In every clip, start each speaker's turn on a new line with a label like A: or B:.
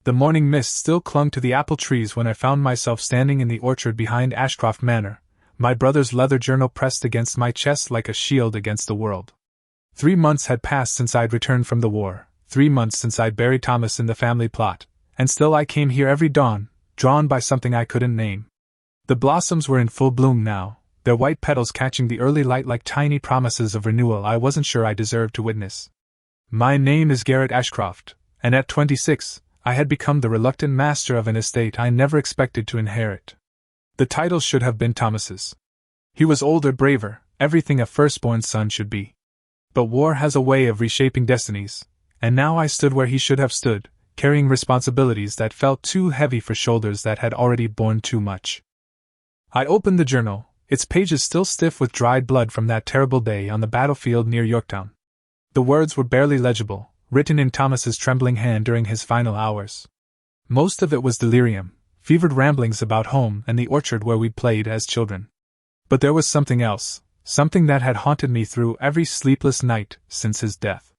A: The morning mist still clung to the apple trees when I found myself standing in the orchard behind Ashcroft Manor, my brother's leather journal pressed against my chest like a shield against the world. 3 months had passed since I'd returned from the war, 3 months since I'd buried Thomas in the family plot, and still I came here every dawn, drawn by something I couldn't name. The blossoms were in full bloom now, their white petals catching the early light like tiny promises of renewal I wasn't sure I deserved to witness. My name is Garrett Ashcroft, and at 26, I had become the reluctant master of an estate I never expected to inherit. The title should have been Thomas's. He was older, braver, everything a firstborn son should be. But war has a way of reshaping destinies, and now I stood where he should have stood, carrying responsibilities that felt too heavy for shoulders that had already borne too much. I opened the journal, its pages still stiff with dried blood from that terrible day on the battlefield near Yorktown. The words were barely legible, written in Thomas's trembling hand during his final hours. Most of it was delirium, fevered ramblings about home and the orchard where we'd played as children. But there was something else, something that had haunted me through every sleepless night since his death.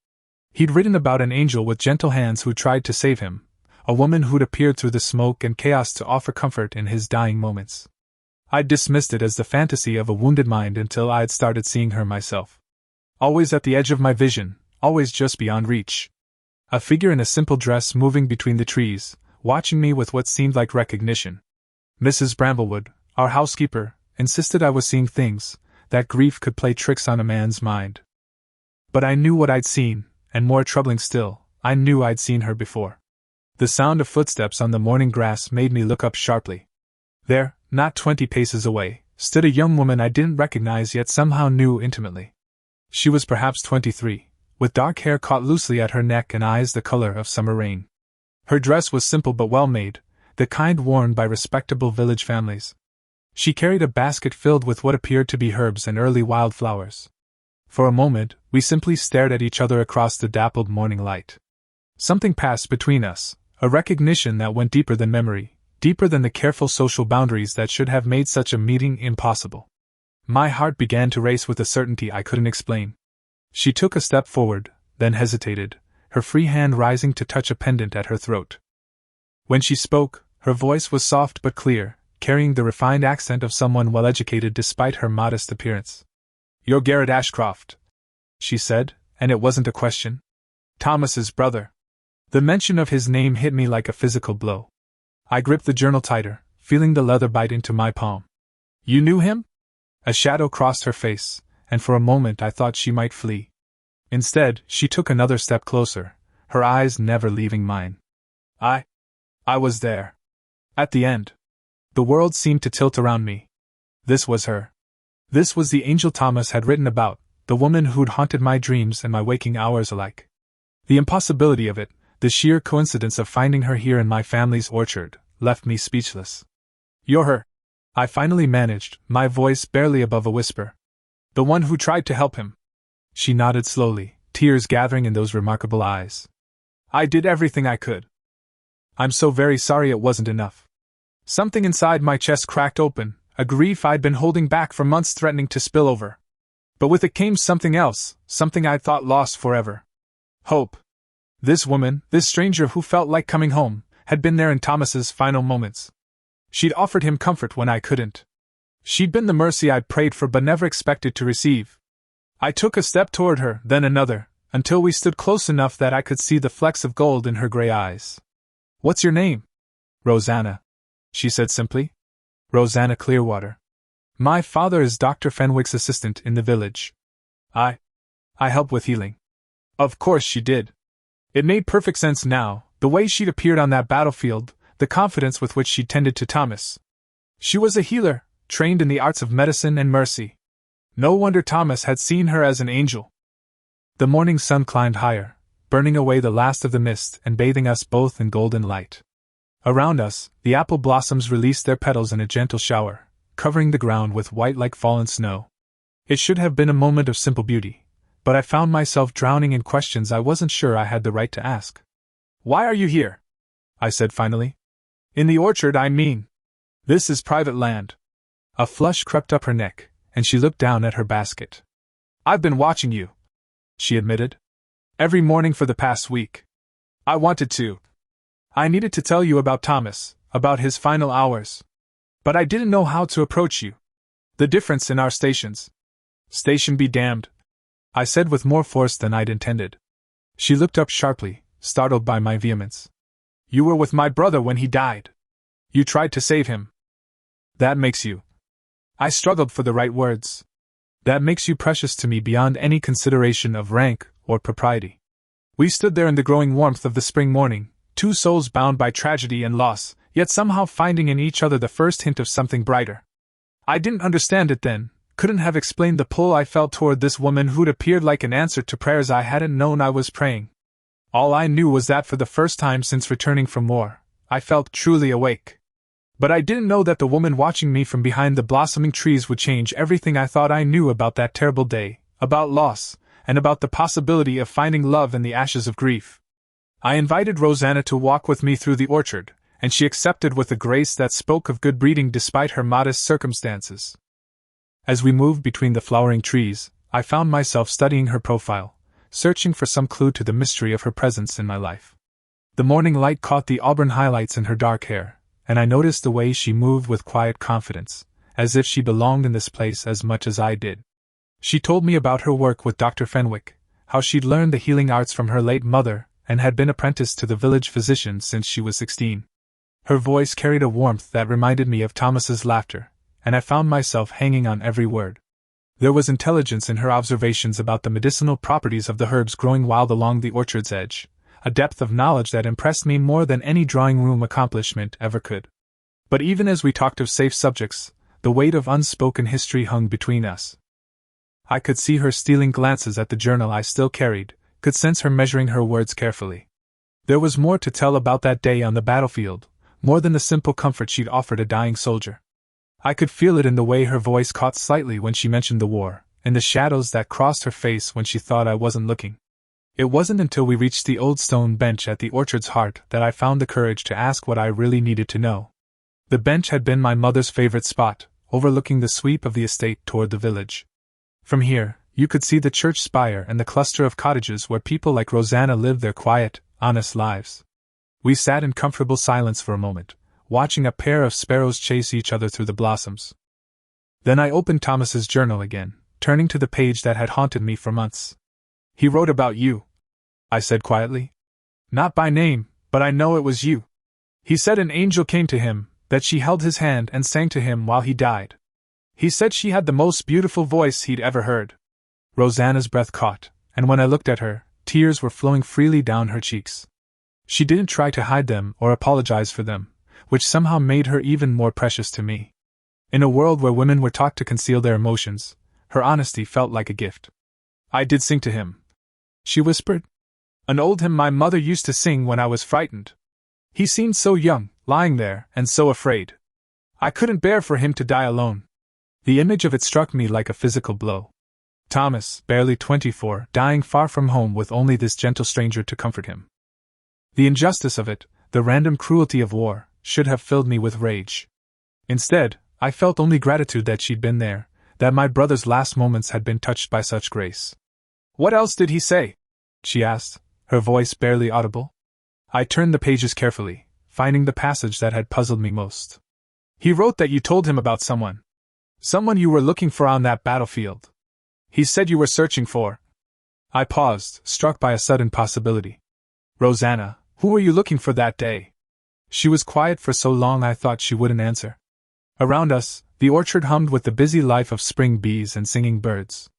A: He'd written about an angel with gentle hands who tried to save him, a woman who'd appeared through the smoke and chaos to offer comfort in his dying moments. I'd dismissed it as the fantasy of a wounded mind until I'd started seeing her myself. Always at the edge of my vision, always just beyond reach. A figure in a simple dress moving between the trees, watching me with what seemed like recognition. Mrs. Bramblewood, our housekeeper, insisted I was seeing things, that grief could play tricks on a man's mind. But I knew what I'd seen, and more troubling still, I knew I'd seen her before. The sound of footsteps on the morning grass made me look up sharply. There, not 20 paces away, stood a young woman I didn't recognize yet somehow knew intimately. She was perhaps 23, with dark hair caught loosely at her neck and eyes the color of summer rain. Her dress was simple but well made, the kind worn by respectable village families. She carried a basket filled with what appeared to be herbs and early wildflowers. For a moment, we simply stared at each other across the dappled morning light. Something passed between us, a recognition that went deeper than memory, deeper than the careful social boundaries that should have made such a meeting impossible. My heart began to race with a certainty I couldn't explain. She took a step forward, then hesitated, her free hand rising to touch a pendant at her throat. When she spoke, her voice was soft but clear, carrying the refined accent of someone well-educated despite her modest appearance. "You're Garrett Ashcroft," she said, and it wasn't a question. "Thomas's brother." The mention of his name hit me like a physical blow. I gripped the journal tighter, feeling the leather bite into my palm. "You knew him?" A shadow crossed her face, and for a moment I thought she might flee. Instead, she took another step closer, her eyes never leaving mine. I was there. At the end. The world seemed to tilt around me. This was her. This was the angel Thomas had written about, the woman who'd haunted my dreams and my waking hours alike. The impossibility of it, the sheer coincidence of finding her here in my family's orchard, left me speechless. "You're her," I finally managed, my voice barely above a whisper. "The one who tried to help him." She nodded slowly, tears gathering in those remarkable eyes. "I did everything I could. I'm so very sorry it wasn't enough." Something inside my chest cracked open, a grief I'd been holding back for months threatening to spill over. But with it came something else, something I'd thought lost forever. Hope. This woman, this stranger who felt like coming home, had been there in Thomas's final moments. She'd offered him comfort when I couldn't. She'd been the mercy I'd prayed for but never expected to receive. I took a step toward her, then another, until we stood close enough that I could see the flecks of gold in her gray eyes. "What's your name?" "Rosanna," she said simply. "Rosanna Clearwater. My father is Dr. Fenwick's assistant in the village. I help with healing." Of course she did. It made perfect sense now, the way she'd appeared on that battlefield, the confidence with which she tended to Thomas. She was a healer, trained in the arts of medicine and mercy. No wonder Thomas had seen her as an angel. The morning sun climbed higher, burning away the last of the mist and bathing us both in golden light. Around us, the apple blossoms released their petals in a gentle shower, covering the ground with white like fallen snow. It should have been a moment of simple beauty, but I found myself drowning in questions I wasn't sure I had the right to ask. "Why are you here?" I said finally. "In the orchard, I mean. This is private land." A flush crept up her neck, and she looked down at her basket. "I've been watching you," she admitted. "Every morning for the past week. I wanted to I needed to tell you about Thomas, about his final hours. But I didn't know how to approach you. The difference in our stations. Station be damned, I said with more force than I'd intended. She looked up sharply, startled by my vehemence. You were with my brother when he died. You tried to save him. That makes you. I struggled for the right words. That makes you precious to me beyond any consideration of rank or propriety. We stood there in the growing warmth of the spring morning, two souls bound by tragedy and loss, yet somehow finding in each other the first hint of something brighter. I didn't understand it then, couldn't have explained the pull I felt toward this woman who'd appeared like an answer to prayers I hadn't known I was praying. All I knew was that for the first time since returning from war, I felt truly awake. But I didn't know that the woman watching me from behind the blossoming trees would change everything I thought I knew about that terrible day, about loss, and about the possibility of finding love in the ashes of grief. I invited Rosanna to walk with me through the orchard, and she accepted with a grace that spoke of good breeding despite her modest circumstances. As we moved between the flowering trees, I found myself studying her profile, searching for some clue to the mystery of her presence in my life. The morning light caught the auburn highlights in her dark hair, and I noticed the way she moved with quiet confidence, as if she belonged in this place as much as I did. She told me about her work with Dr. Fenwick, how she'd learned the healing arts from her late mother and had been apprenticed to the village physician since she was 16. Her voice carried a warmth that reminded me of Thomas's laughter, and I found myself hanging on every word. There was intelligence in her observations about the medicinal properties of the herbs growing wild along the orchard's edge, a depth of knowledge that impressed me more than any drawing-room accomplishment ever could. But even as we talked of safe subjects, the weight of unspoken history hung between us. I could see her stealing glances at the journal I still carried, could sense her measuring her words carefully. There was more to tell about that day on the battlefield, more than the simple comfort she'd offered a dying soldier. I could feel it in the way her voice caught slightly when she mentioned the war, in the shadows that crossed her face when she thought I wasn't looking. It wasn't until we reached the old stone bench at the orchard's heart that I found the courage to ask what I really needed to know. The bench had been my mother's favorite spot, overlooking the sweep of the estate toward the village. From here, you could see the church spire and the cluster of cottages where people like Rosanna lived their quiet, honest lives. We sat in comfortable silence for a moment, watching a pair of sparrows chase each other through the blossoms. Then I opened Thomas's journal again, turning to the page that had haunted me for months. He wrote about you, I said quietly. Not by name, but I know it was you. He said an angel came to him, that she held his hand and sang to him while he died. He said she had the most beautiful voice he'd ever heard. Rosanna's breath caught, and when I looked at her, tears were flowing freely down her cheeks. She didn't try to hide them or apologize for them, which somehow made her even more precious to me. In a world where women were taught to conceal their emotions, her honesty felt like a gift. I did sing to him, she whispered. An old hymn my mother used to sing when I was frightened. He seemed so young, lying there, and so afraid. I couldn't bear for him to die alone. The image of it struck me like a physical blow. Thomas, barely 24, dying far from home with only this gentle stranger to comfort him. The injustice of it, the random cruelty of war, should have filled me with rage. Instead, I felt only gratitude that she'd been there, that my brother's last moments had been touched by such grace. What else did he say? She asked, her voice barely audible. I turned the pages carefully, finding the passage that had puzzled me most. He wrote that you told him about someone you were looking for on that battlefield. He said you were searching for. I paused, struck by a sudden possibility. Rosanna, who were you looking for that day? She was quiet for so long I thought she wouldn't answer. Around us, the orchard hummed with the busy life of spring bees and singing birds.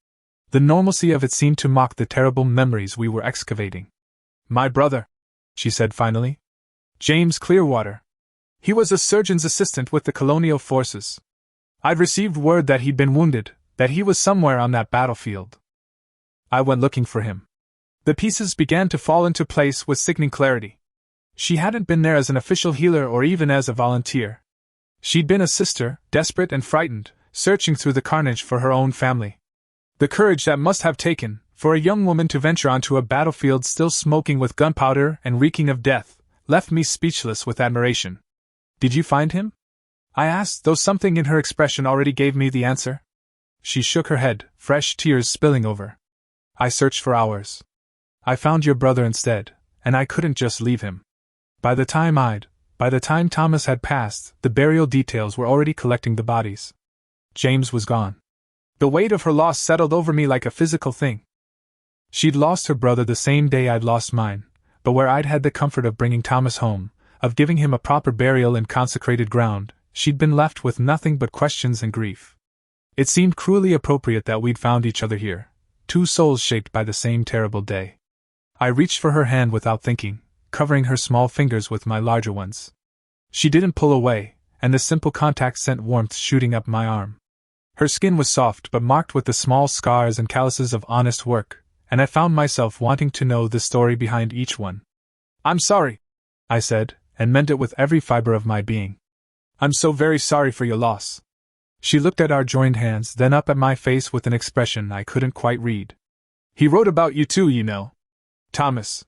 A: The normalcy of it seemed to mock the terrible memories we were excavating. My brother, she said finally. James Clearwater. He was a surgeon's assistant with the colonial forces. I'd received word that he'd been wounded, that he was somewhere on that battlefield. I went looking for him. The pieces began to fall into place with sickening clarity. She hadn't been there as an official healer or even as a volunteer. She'd been a sister, desperate and frightened, searching through the carnage for her own family. The courage that must have taken, for a young woman to venture onto a battlefield still smoking with gunpowder and reeking of death, left me speechless with admiration. Did you find him? I asked, though something in her expression already gave me the answer. She shook her head, fresh tears spilling over. I searched for hours. I found your brother instead, and I couldn't just leave him. By the time Thomas had passed, the burial details were already collecting the bodies. James was gone. The weight of her loss settled over me like a physical thing. She'd lost her brother the same day I'd lost mine, but where I'd had the comfort of bringing Thomas home, of giving him a proper burial in consecrated ground, she'd been left with nothing but questions and grief. It seemed cruelly appropriate that we'd found each other here, two souls shaped by the same terrible day. I reached for her hand without thinking, covering her small fingers with my larger ones. She didn't pull away, and the simple contact sent warmth shooting up my arm. Her skin was soft but marked with the small scars and calluses of honest work, and I found myself wanting to know the story behind each one. "I'm sorry," I said, and meant it with every fiber of my being. "I'm so very sorry for your loss." She looked at our joined hands, then up at my face with an expression I couldn't quite read. "He wrote about you too, you know. Thomas."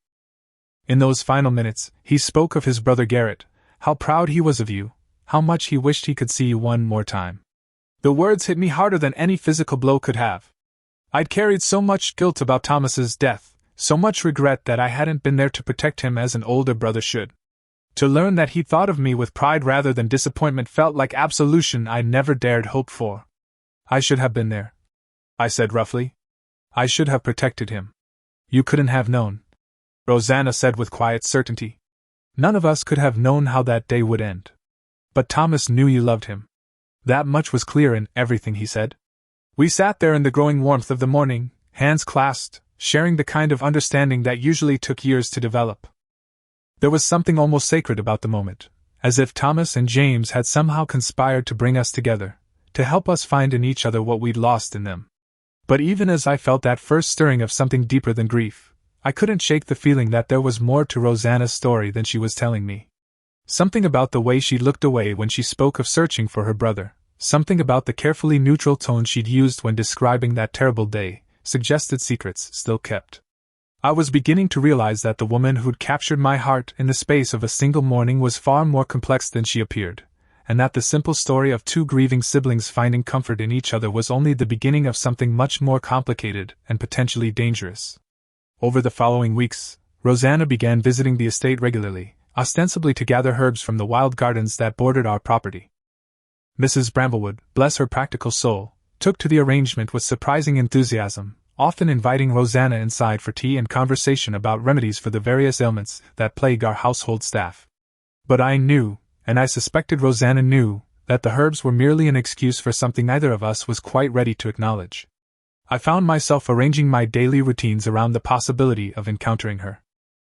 A: In those final minutes, he spoke of his brother Garrett, how proud he was of you, how much he wished he could see you one more time. The words hit me harder than any physical blow could have. I'd carried so much guilt about Thomas's death, so much regret that I hadn't been there to protect him as an older brother should. To learn that he thought of me with pride rather than disappointment felt like absolution I never dared hope for. "I should have been there," I said roughly. "I should have protected him." "You couldn't have known," Rosanna said with quiet certainty. "None of us could have known how that day would end. But Thomas knew you loved him. That much was clear in everything he said." We sat there in the growing warmth of the morning, hands clasped, sharing the kind of understanding that usually took years to develop. There was something almost sacred about the moment, as if Thomas and James had somehow conspired to bring us together, to help us find in each other what we'd lost in them. But even as I felt that first stirring of something deeper than grief, I couldn't shake the feeling that there was more to Rosanna's story than she was telling me. Something about the way she looked away when she spoke of searching for her brother, something about the carefully neutral tone she'd used when describing that terrible day, suggested secrets still kept. I was beginning to realize that the woman who'd captured my heart in the space of a single morning was far more complex than she appeared, and that the simple story of two grieving siblings finding comfort in each other was only the beginning of something much more complicated and potentially dangerous. Over the following weeks, Rosanna began visiting the estate regularly, ostensibly to gather herbs from the wild gardens that bordered our property. Mrs. Bramblewood, bless her practical soul, took to the arrangement with surprising enthusiasm, often inviting Rosanna inside for tea and conversation about remedies for the various ailments that plague our household staff. But I knew, and I suspected Rosanna knew, that the herbs were merely an excuse for something neither of us was quite ready to acknowledge. I found myself arranging my daily routines around the possibility of encountering her.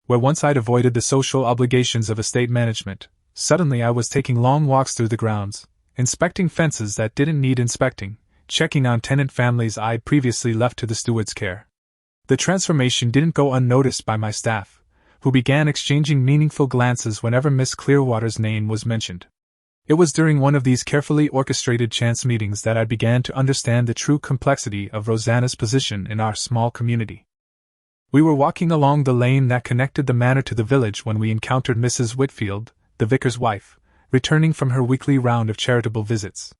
A: Where once I'd avoided the social obligations of estate management, suddenly I was taking long walks through the grounds, inspecting fences that didn't need inspecting, checking on tenant families I'd previously left to the steward's care. The transformation didn't go unnoticed by my staff, who began exchanging meaningful glances whenever Miss Clearwater's name was mentioned. It was during one of these carefully orchestrated chance meetings that I began to understand the true complexity of Rosanna's position in our small community. We were walking along the lane that connected the manor to the village when we encountered Mrs. Whitfield, the vicar's wife, returning from her weekly round of charitable visits.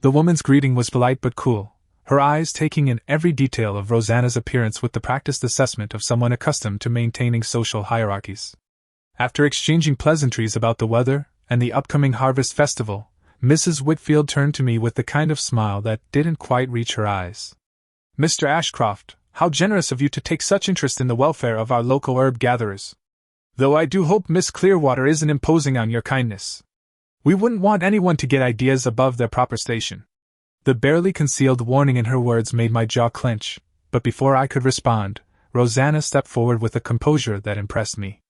A: The woman's greeting was polite but cool, her eyes taking in every detail of Rosanna's appearance with the practiced assessment of someone accustomed to maintaining social hierarchies. After exchanging pleasantries about the weather and the upcoming harvest festival, Mrs. Whitfield turned to me with the kind of smile that didn't quite reach her eyes. "Mr. Ashcroft, how generous of you to take such interest in the welfare of our local herb gatherers. Though I do hope Miss Clearwater isn't imposing on your kindness. We wouldn't want anyone to get ideas above their proper station." The barely concealed warning in her words made my jaw clench, but before I could respond, Rosanna stepped forward with a composure that impressed me.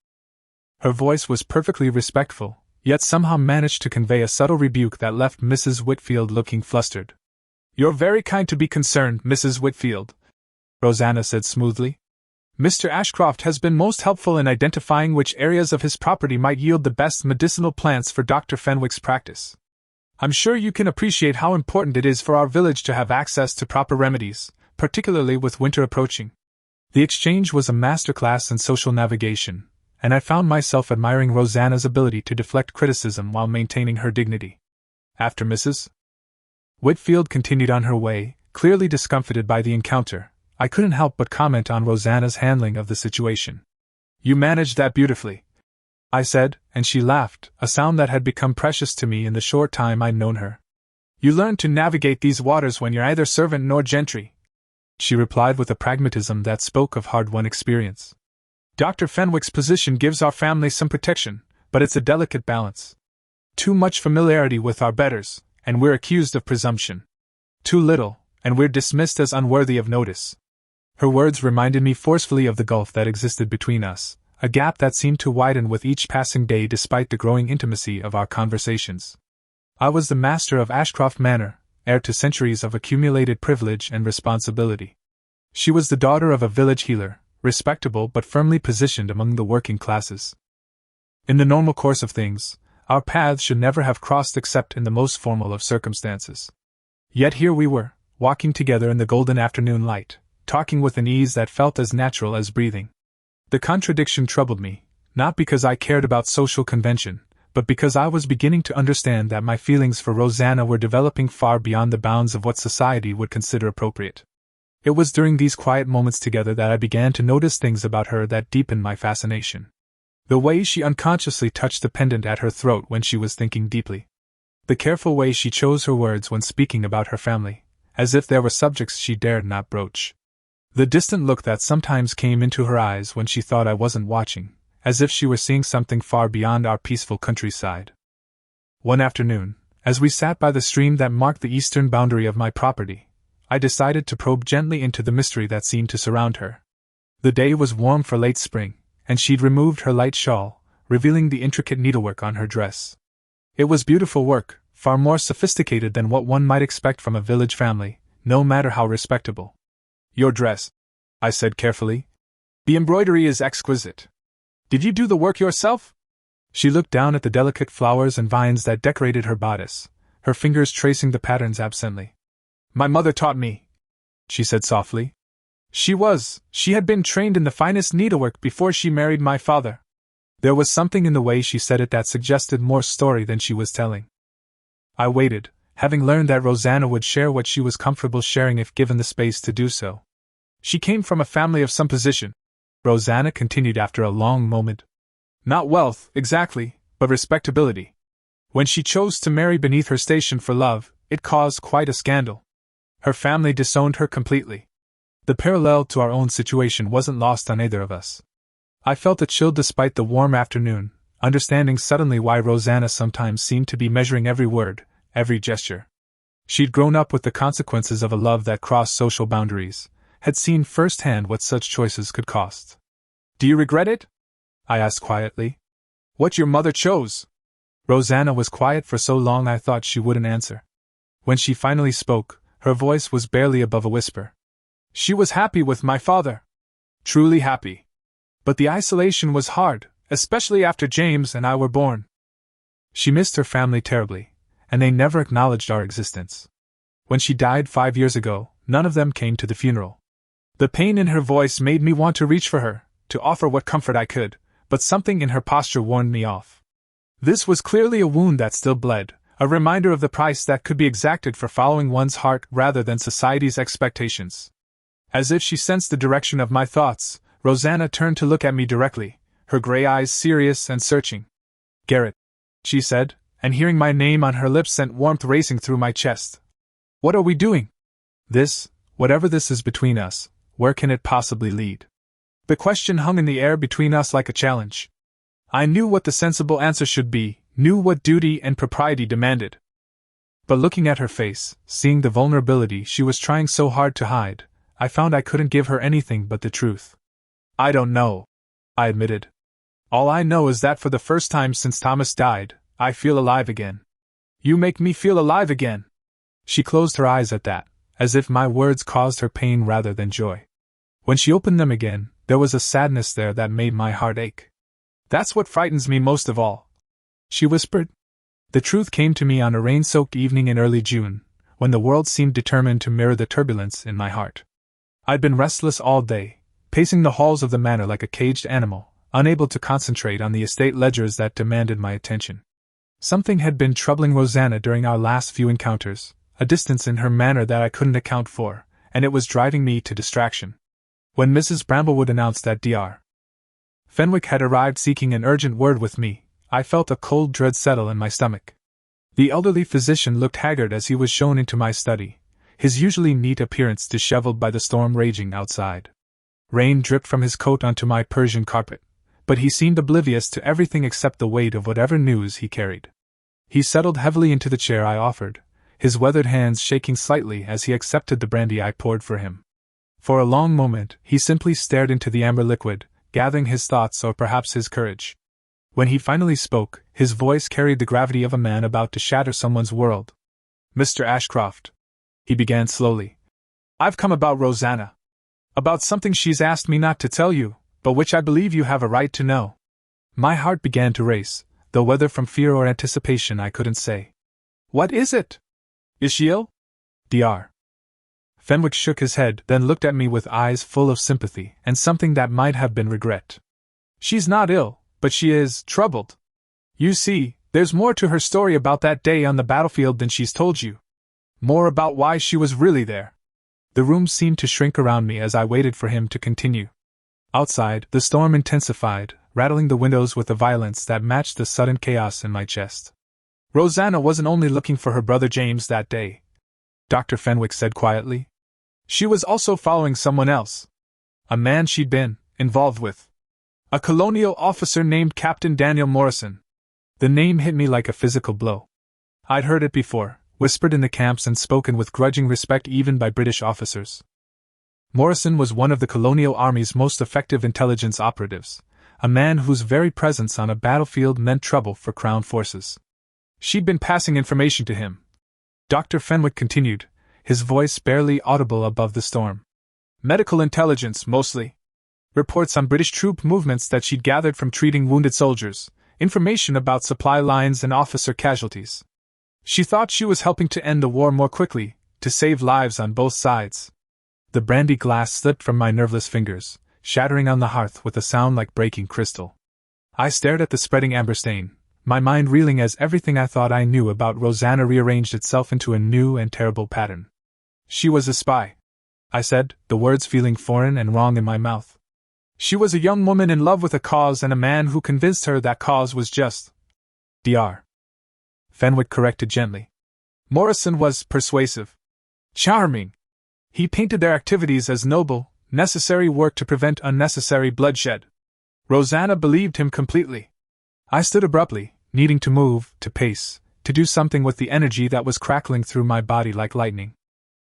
A: Her voice was perfectly respectful, yet somehow managed to convey a subtle rebuke that left Mrs. Whitfield looking flustered. "You're very kind to be concerned, Mrs. Whitfield," Rosanna said smoothly. "Mr. Ashcroft has been most helpful in identifying which areas of his property might yield the best medicinal plants for Dr. Fenwick's practice. I'm sure you can appreciate how important it is for our village to have access to proper remedies, particularly with winter approaching." The exchange was a masterclass in social navigation, and I found myself admiring Rosanna's ability to deflect criticism while maintaining her dignity. After Mrs. Whitfield continued on her way, clearly discomfited by the encounter, I couldn't help but comment on Rosanna's handling of the situation. "You managed that beautifully," I said, and she laughed, a sound that had become precious to me in the short time I'd known her. You learn to navigate these waters when you're neither servant nor gentry, she replied with a pragmatism that spoke of hard-won experience. Dr. Fenwick's position gives our family some protection, but it's a delicate balance. Too much familiarity with our betters, and we're accused of presumption. Too little, and we're dismissed as unworthy of notice. Her words reminded me forcefully of the gulf that existed between us, a gap that seemed to widen with each passing day despite the growing intimacy of our conversations. I was the master of Ashcroft Manor, heir to centuries of accumulated privilege and responsibility. She was the daughter of a village healer, respectable but firmly positioned among the working classes. In the normal course of things, our paths should never have crossed except in the most formal of circumstances. Yet here we were, walking together in the golden afternoon light, talking with an ease that felt as natural as breathing. The contradiction troubled me, not because I cared about social convention, but because I was beginning to understand that my feelings for Rosanna were developing far beyond the bounds of what society would consider appropriate. It was during these quiet moments together that I began to notice things about her that deepened my fascination. The way she unconsciously touched the pendant at her throat when she was thinking deeply. The careful way she chose her words when speaking about her family, as if there were subjects she dared not broach. The distant look that sometimes came into her eyes when she thought I wasn't watching, as if she were seeing something far beyond our peaceful countryside. One afternoon, as we sat by the stream that marked the eastern boundary of my property, I decided to probe gently into the mystery that seemed to surround her. The day was warm for late spring, and she'd removed her light shawl, revealing the intricate needlework on her dress. It was beautiful work, far more sophisticated than what one might expect from a village family, no matter how respectable. Your dress, I said carefully. The embroidery is exquisite. Did you do the work yourself? She looked down at the delicate flowers and vines that decorated her bodice, her fingers tracing the patterns absently. My mother taught me, she said softly. She had been trained in the finest needlework before she married my father. There was something in the way she said it that suggested more story than she was telling. I waited, having learned that Rosanna would share what she was comfortable sharing if given the space to do so. She came from a family of some position, Rosanna continued after a long moment. Not wealth, exactly, but respectability. When she chose to marry beneath her station for love, it caused quite a scandal. Her family disowned her completely. The parallel to our own situation wasn't lost on either of us. I felt a chill despite the warm afternoon, understanding suddenly why Rosanna sometimes seemed to be measuring every word, every gesture. She'd grown up with the consequences of a love that crossed social boundaries, had seen firsthand what such choices could cost. Do you regret it? I asked quietly. What your mother chose. Rosanna was quiet for so long I thought she wouldn't answer. When she finally spoke, her voice was barely above a whisper. She was happy with my father. Truly happy. But the isolation was hard, especially after James and I were born. She missed her family terribly, and they never acknowledged our existence. When she died 5 years ago, none of them came to the funeral. The pain in her voice made me want to reach for her, to offer what comfort I could, but something in her posture warned me off. This was clearly a wound that still bled, a reminder of the price that could be exacted for following one's heart rather than society's expectations. As if she sensed the direction of my thoughts, Rosanna turned to look at me directly, her gray eyes serious and searching. Garrett, she said, and hearing my name on her lips sent warmth racing through my chest. What are we doing? This, whatever this is between us, where can it possibly lead? The question hung in the air between us like a challenge. I knew what the sensible answer should be, knew what duty and propriety demanded. But looking at her face, seeing the vulnerability she was trying so hard to hide, I found I couldn't give her anything but the truth. I don't know, I admitted. All I know is that for the first time since Thomas died, I feel alive again. You make me feel alive again. She closed her eyes at that, as if my words caused her pain rather than joy. When she opened them again, there was a sadness there that made my heart ache. That's what frightens me most of all, she whispered. The truth came to me on a rain-soaked evening in early June, when the world seemed determined to mirror the turbulence in my heart. I'd been restless all day, pacing the halls of the manor like a caged animal, unable to concentrate on the estate ledgers that demanded my attention. Something had been troubling Rosanna during our last few encounters, a distance in her manner that I couldn't account for, and it was driving me to distraction. When Mrs. Bramblewood announced that Dr. Fenwick had arrived seeking an urgent word with me. I felt a cold dread settle in my stomach. The elderly physician looked haggard as he was shown into my study, his usually neat appearance disheveled by the storm raging outside. Rain dripped from his coat onto my Persian carpet, but he seemed oblivious to everything except the weight of whatever news he carried. He settled heavily into the chair I offered, his weathered hands shaking slightly as he accepted the brandy I poured for him. For a long moment, he simply stared into the amber liquid, gathering his thoughts or perhaps his courage. When he finally spoke, his voice carried the gravity of a man about to shatter someone's world. "Mr. Ashcroft," he began slowly, "I've come about Rosanna. About something she's asked me not to tell you, but which I believe you have a right to know." My heart began to race, though whether from fear or anticipation I couldn't say. "What is it? Is she ill?" Dr. Fenwick shook his head, then looked at me with eyes full of sympathy and something that might have been regret. "She's not ill, but she is troubled. You see, there's more to her story about that day on the battlefield than she's told you. More about why she was really there." The room seemed to shrink around me as I waited for him to continue. Outside, the storm intensified, rattling the windows with a violence that matched the sudden chaos in my chest. "Rosanna wasn't only looking for her brother James that day," Dr. Fenwick said quietly. "She was also following someone else. A man she'd been involved with. A colonial officer named Captain Daniel Morrison." The name hit me like a physical blow. I'd heard it before, whispered in the camps and spoken with grudging respect even by British officers. Morrison was one of the colonial army's most effective intelligence operatives, a man whose very presence on a battlefield meant trouble for Crown forces. She'd been passing information to him. Dr. Fenwick continued, his voice barely audible above the storm. "Medical intelligence, mostly. Reports on British troop movements that she'd gathered from treating wounded soldiers, information about supply lines and officer casualties. She thought she was helping to end the war more quickly, to save lives on both sides." The brandy glass slipped from my nerveless fingers, shattering on the hearth with a sound like breaking crystal. I stared at the spreading amber stain, my mind reeling as everything I thought I knew about Rosanna rearranged itself into a new and terrible pattern. "She was a spy," I said, the words feeling foreign and wrong in my mouth. "She was a young woman in love with a cause and a man who convinced her that cause was just." Dr. Fenwick corrected gently. "Morrison was persuasive. Charming. He painted their activities as noble, necessary work to prevent unnecessary bloodshed. Rosanna believed him completely." I stood abruptly, needing to move, to pace, to do something with the energy that was crackling through my body like lightning.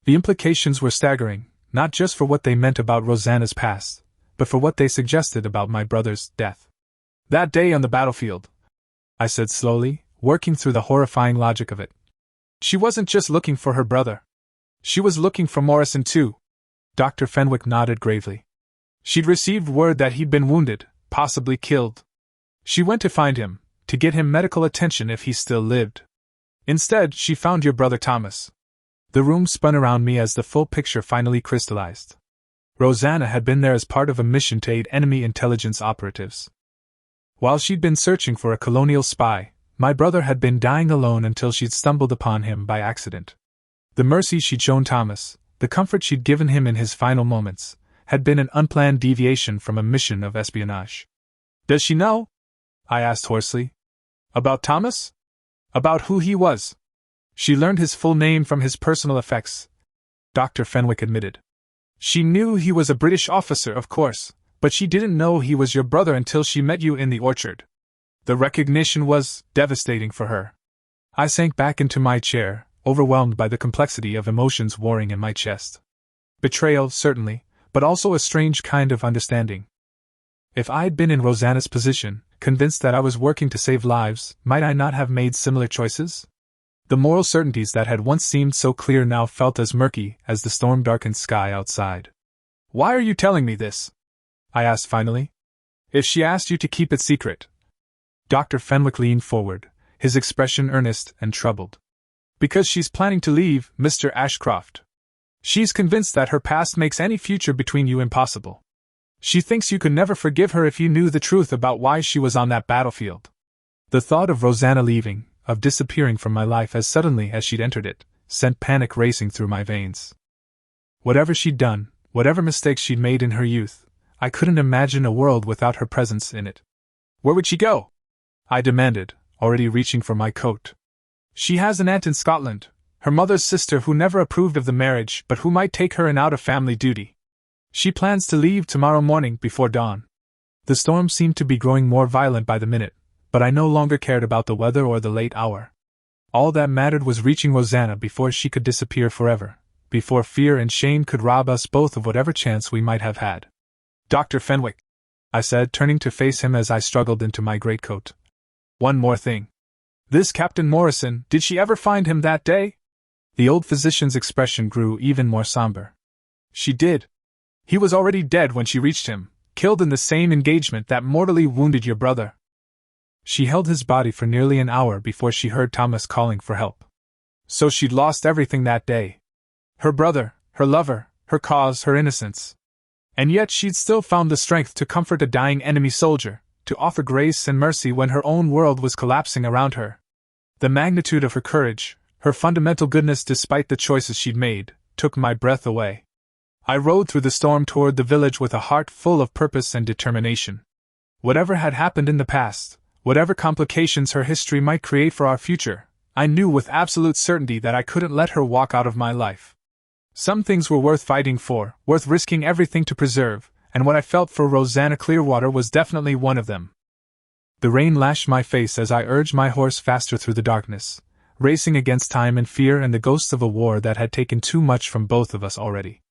A: The implications were staggering, not just for what they meant about Rosanna's past, but for what they suggested about my brother's death. "That day on the battlefield," I said slowly, working through the horrifying logic of it. "She wasn't just looking for her brother. She was looking for Morrison too." Dr. Fenwick nodded gravely. "She'd received word that he'd been wounded, possibly killed. She went to find him, to get him medical attention if he still lived. Instead, she found your brother Thomas." The room spun around me as the full picture finally crystallized. Rosanna had been there as part of a mission to aid enemy intelligence operatives. While she'd been searching for a colonial spy, my brother had been dying alone until she'd stumbled upon him by accident. The mercy she'd shown Thomas, the comfort she'd given him in his final moments, had been an unplanned deviation from a mission of espionage. "Does she know?" I asked hoarsely. "About Thomas? About who he was?" "She learned his full name from his personal effects," Dr. Fenwick admitted. "She knew he was a British officer, of course, but she didn't know he was your brother until she met you in the orchard. The recognition was devastating for her." I sank back into my chair, overwhelmed by the complexity of emotions warring in my chest. Betrayal, certainly, but also a strange kind of understanding. If I'd been in Rosanna's position, convinced that I was working to save lives, might I not have made similar choices? The moral certainties that had once seemed so clear now felt as murky as the storm-darkened sky outside. "Why are you telling me this?" I asked finally. "If she asked you to keep it secret." Dr. Fenwick leaned forward, his expression earnest and troubled. "Because she's planning to leave, Mr. Ashcroft. She's convinced that her past makes any future between you impossible. She thinks you could never forgive her if you knew the truth about why she was on that battlefield." The thought of Rosanna leaving, of disappearing from my life as suddenly as she'd entered it, sent panic racing through my veins. Whatever she'd done, whatever mistakes she'd made in her youth, I couldn't imagine a world without her presence in it. Where would she go? I demanded, already reaching for my coat. She has an aunt in Scotland, her mother's sister who never approved of the marriage but who might take her in out of family duty. She plans to leave tomorrow morning before dawn. The storm seemed to be growing more violent by the minute, but I no longer cared about the weather or the late hour. All that mattered was reaching Rosanna before she could disappear forever, before fear and shame could rob us both of whatever chance we might have had. Dr. Fenwick, I said, turning to face him as I struggled into my greatcoat. One more thing. This Captain Morrison, did she ever find him that day? The old physician's expression grew even more somber. She did. He was already dead when she reached him, killed in the same engagement that mortally wounded your brother. She held his body for nearly an hour before she heard Thomas calling for help. So she'd lost everything that day. Her brother, her lover, her cause, her innocence. And yet she'd still found the strength to comfort a dying enemy soldier, to offer grace and mercy when her own world was collapsing around her. The magnitude of her courage, her fundamental goodness despite the choices she'd made, took my breath away. I rode through the storm toward the village with a heart full of purpose and determination. Whatever had happened in the past, whatever complications her history might create for our future, I knew with absolute certainty that I couldn't let her walk out of my life. Some things were worth fighting for, worth risking everything to preserve, and what I felt for Rosanna Clearwater was definitely one of them. The rain lashed my face as I urged my horse faster through the darkness, racing against time and fear and the ghosts of a war that had taken too much from both of us already.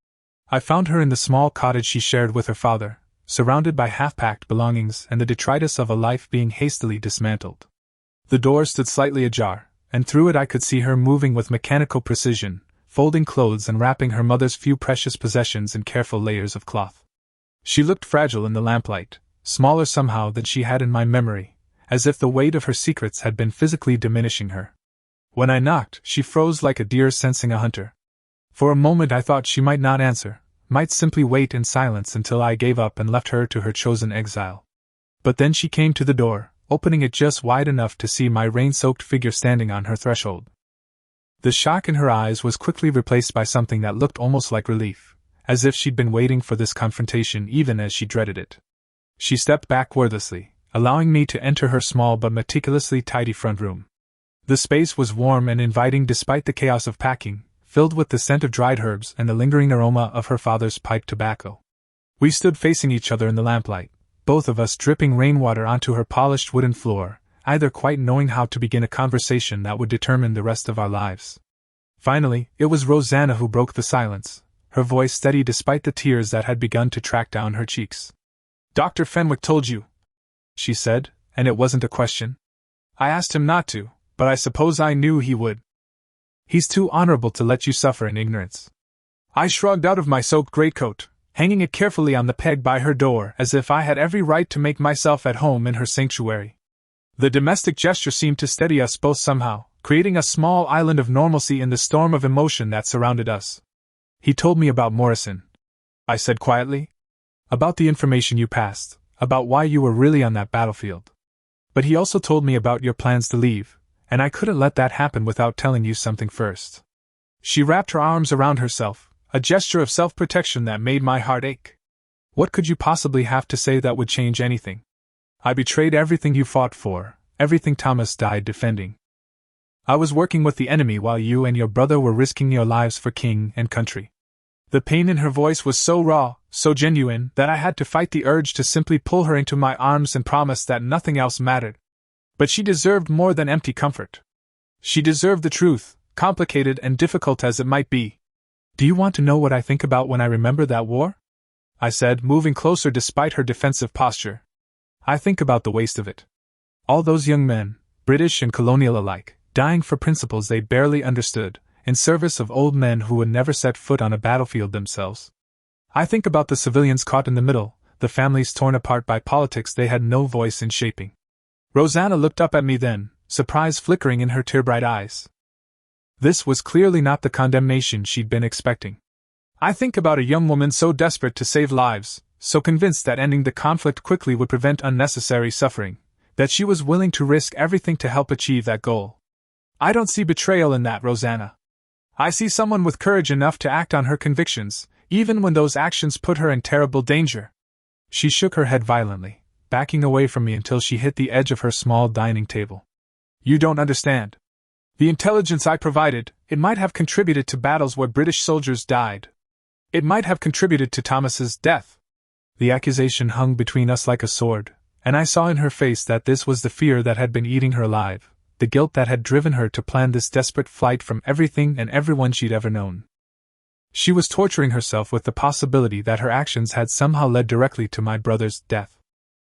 A: I found her in the small cottage she shared with her father, surrounded by half-packed belongings and the detritus of a life being hastily dismantled. The door stood slightly ajar, and through it I could see her moving with mechanical precision, folding clothes and wrapping her mother's few precious possessions in careful layers of cloth. She looked fragile in the lamplight, smaller somehow than she had in my memory, as if the weight of her secrets had been physically diminishing her. When I knocked, she froze like a deer sensing a hunter. For a moment I thought she might not answer, might simply wait in silence until I gave up and left her to her chosen exile. But then she came to the door, opening it just wide enough to see my rain-soaked figure standing on her threshold. The shock in her eyes was quickly replaced by something that looked almost like relief, as if she'd been waiting for this confrontation even as she dreaded it. She stepped back wordlessly, allowing me to enter her small but meticulously tidy front room. The space was warm and inviting despite the chaos of packing, filled with the scent of dried herbs and the lingering aroma of her father's pipe tobacco. We stood facing each other in the lamplight, both of us dripping rainwater onto her polished wooden floor, either quite knowing how to begin a conversation that would determine the rest of our lives. Finally, it was Rosanna who broke the silence, her voice steady despite the tears that had begun to track down her cheeks. "Dr. Fenwick told you," she said, and it wasn't a question. "I asked him not to, but I suppose I knew he would. He's too honorable to let you suffer in ignorance." I shrugged out of my soaked greatcoat, hanging it carefully on the peg by her door as if I had every right to make myself at home in her sanctuary. The domestic gesture seemed to steady us both somehow, creating a small island of normalcy in the storm of emotion that surrounded us. "He told me about Morrison," I said quietly. "About the information you passed, about why you were really on that battlefield. But he also told me about your plans to leave, and I couldn't let that happen without telling you something first." She wrapped her arms around herself, a gesture of self-protection that made my heart ache. "What could you possibly have to say that would change anything? I betrayed everything you fought for, everything Thomas died defending. I was working with the enemy while you and your brother were risking your lives for king and country." The pain in her voice was so raw, so genuine, that I had to fight the urge to simply pull her into my arms and promise that nothing else mattered. But she deserved more than empty comfort. She deserved the truth, complicated and difficult as it might be. "Do you want to know what I think about when I remember that war?" I said, moving closer despite her defensive posture. "I think about the waste of it. All those young men, British and colonial alike, dying for principles they barely understood, in service of old men who would never set foot on a battlefield themselves. I think about the civilians caught in the middle, the families torn apart by politics they had no voice in shaping." Rosanna looked up at me then, surprise flickering in her tear-bright eyes. This was clearly not the condemnation she'd been expecting. "I think about a young woman so desperate to save lives, so convinced that ending the conflict quickly would prevent unnecessary suffering, that she was willing to risk everything to help achieve that goal. I don't see betrayal in that, Rosanna. I see someone with courage enough to act on her convictions, even when those actions put her in terrible danger." She shook her head violently, backing away from me until she hit the edge of her small dining table. You don't understand. The intelligence I provided, it might have contributed to battles where British soldiers died. It might have contributed to Thomas's death. The accusation hung between us like a sword, and I saw in her face that this was the fear that had been eating her alive, the guilt that had driven her to plan this desperate flight from everything and everyone she'd ever known. She was torturing herself with the possibility that her actions had somehow led directly to my brother's death.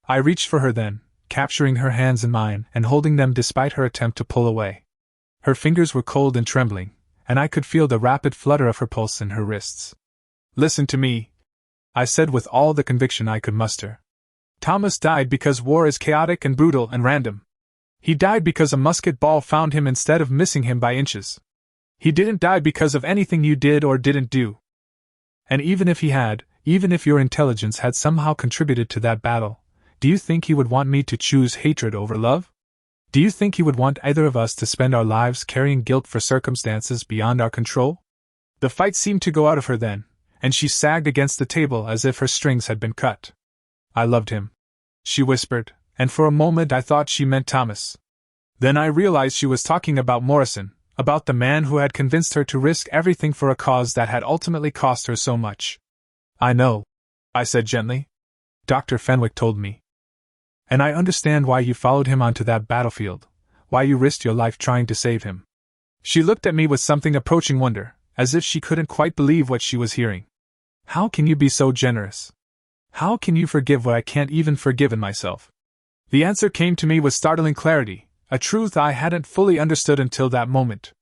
A: I reached for her then, capturing her hands in mine and holding them despite her attempt to pull away. Her fingers were cold and trembling, and I could feel the rapid flutter of her pulse in her wrists. Listen to me, I said with all the conviction I could muster. Thomas died because war is chaotic and brutal and random. He died because a musket ball found him instead of missing him by inches. He didn't die because of anything you did or didn't do. And even if he had, even if your intelligence had somehow contributed to that battle, do you think he would want me to choose hatred over love? Do you think he would want either of us to spend our lives carrying guilt for circumstances beyond our control? The fight seemed to go out of her then, and she sagged against the table as if her strings had been cut. I loved him, she whispered, and for a moment I thought she meant Thomas. Then I realized she was talking about Morrison, about the man who had convinced her to risk everything for a cause that had ultimately cost her so much. I know, I said gently. Dr. Fenwick told me. And I understand why you followed him onto that battlefield, why you risked your life trying to save him. She looked at me with something approaching wonder, as if she couldn't quite believe what she was hearing. How can you be so generous? How can you forgive what I can't even forgive in myself? The answer came to me with startling clarity, a truth I hadn't fully understood until that moment.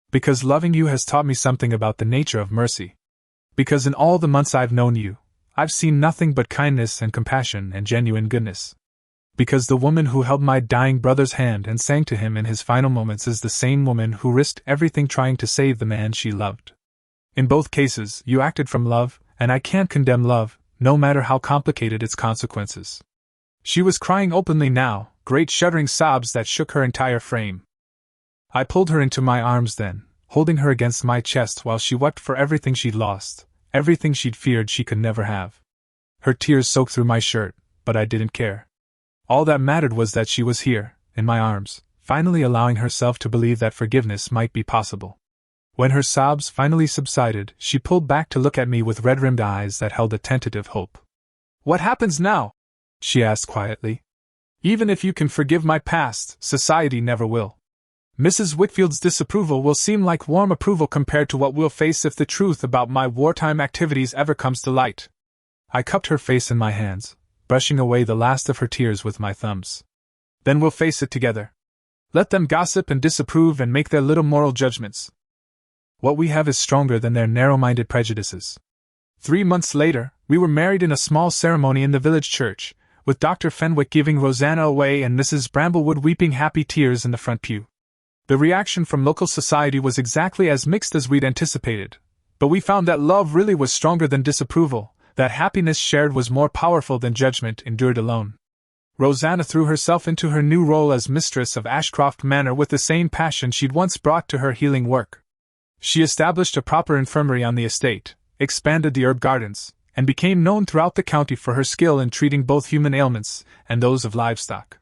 A: Because loving you has taught me something about the nature of mercy. Because in all the months I've known you, I've seen nothing but kindness and compassion and genuine goodness. Because the woman who held my dying brother's hand and sang to him in his final moments is the same woman who risked everything trying to save the man she loved. In both cases, you acted from love, and I can't condemn love, no matter how complicated its consequences. She was crying openly now, great shuddering sobs that shook her entire frame. I pulled her into my arms then, holding her against my chest while she wept for everything she'd lost, everything she'd feared she could never have. Her tears soaked through my shirt, but I didn't care. All that mattered was that she was here, in my arms, finally allowing herself to believe that forgiveness might be possible. When her sobs finally subsided, she pulled back to look at me with red-rimmed eyes that held a tentative hope. What happens now? She asked quietly. Even if you can forgive my past, society never will. Mrs. Whitfield's disapproval will seem like warm approval compared to what we'll face if the truth about my wartime activities ever comes to light. I cupped her face in my hands, brushing away the last of her tears with my thumbs. Then we'll face it together. Let them gossip and disapprove and make their little moral judgments. What we have is stronger than their narrow-minded prejudices. 3 months later, we were married in a small ceremony in the village church, with Dr. Fenwick giving Rosanna away and Mrs. Bramblewood weeping happy tears in the front pew. The reaction from local society was exactly as mixed as we'd anticipated, but we found that love really was stronger than disapproval, that happiness shared was more powerful than judgment endured alone. Rosanna threw herself into her new role as mistress of Ashcroft Manor with the same passion she'd once brought to her healing work. She established a proper infirmary on the estate, expanded the herb gardens, and became known throughout the county for her skill in treating both human ailments and those of livestock.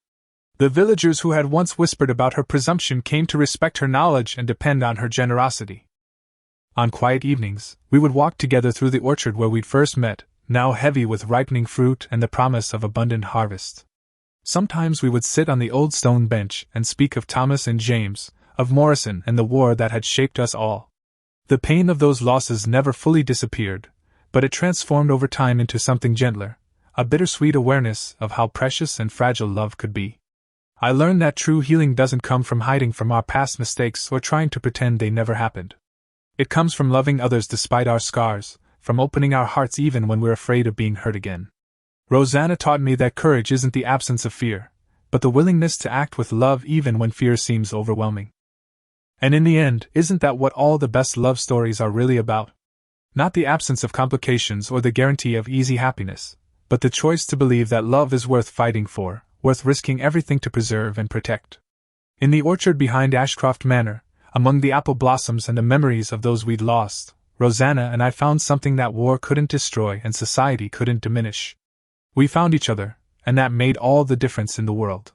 A: The villagers who had once whispered about her presumption came to respect her knowledge and depend on her generosity. On quiet evenings, we would walk together through the orchard where we'd first met, now heavy with ripening fruit and the promise of abundant harvest. Sometimes we would sit on the old stone bench and speak of Thomas and James, of Morrison and the war that had shaped us all. The pain of those losses never fully disappeared, but it transformed over time into something gentler, a bittersweet awareness of how precious and fragile love could be. I learned that true healing doesn't come from hiding from our past mistakes or trying to pretend they never happened. It comes from loving others despite our scars, from opening our hearts even when we're afraid of being hurt again. Rosanna taught me that courage isn't the absence of fear, but the willingness to act with love even when fear seems overwhelming. And in the end, isn't that what all the best love stories are really about? Not the absence of complications or the guarantee of easy happiness, but the choice to believe that love is worth fighting for, worth risking everything to preserve and protect. In the orchard behind Ashcroft Manor, among the apple blossoms and the memories of those we'd lost, Rosanna and I found something that war couldn't destroy and society couldn't diminish. We found each other, and that made all the difference in the world.